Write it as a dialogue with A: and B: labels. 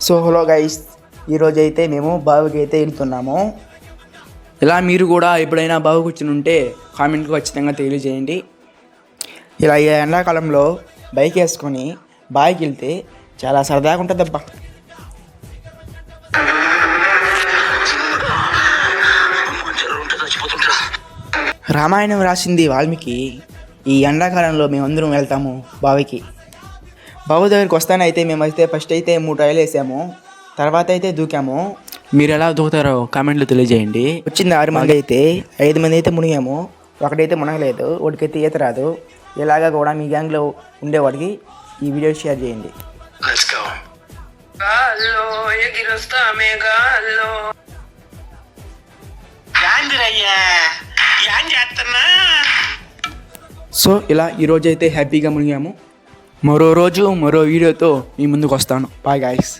A: So hello guys, ఈరోజు అయితే మేము బావికి అయితే వెళ్తున్నాము. ఇలా మీరు కూడా ఎప్పుడైనా బావి కూర్చుని ఉంటే కామెంట్కి ఖచ్చితంగా తెలియజేయండి. ఇలా ఈ ఎండాకాలంలో బైక్ వేసుకొని బావికి వెళ్తే చాలా సరదాగా ఉంటుందబ్బా. రామాయణం రాసింది వాల్మీకి. ఈ ఎండాకాలంలో మేమందరం వెళ్తాము బావికి. బావి దగ్గరికి వస్తానైతే మేమైతే ఫస్ట్ అయితే 3 రాయలు వేసాము, తర్వాత అయితే దూకాము.
B: మీరు ఎలా దూకుతారో కామెంట్లో తెలియజేయండి.
A: వచ్చింది 6 మంది అయితే 5 మంది అయితే మునిగాము, ఒకడైతే మునగలేదు, వాడికైతే ఈత రాదు. ఇలాగా కూడా మీ గ్యాంగ్లో ఉండేవాడికి ఈ వీడియో షేర్ చేయండి. సో ఇలా ఈరోజు అయితే హ్యాపీగా మునిగాము. మరో రోజు మరో వీడియోతో మీ ముందుకు వస్తాను. Bye guys.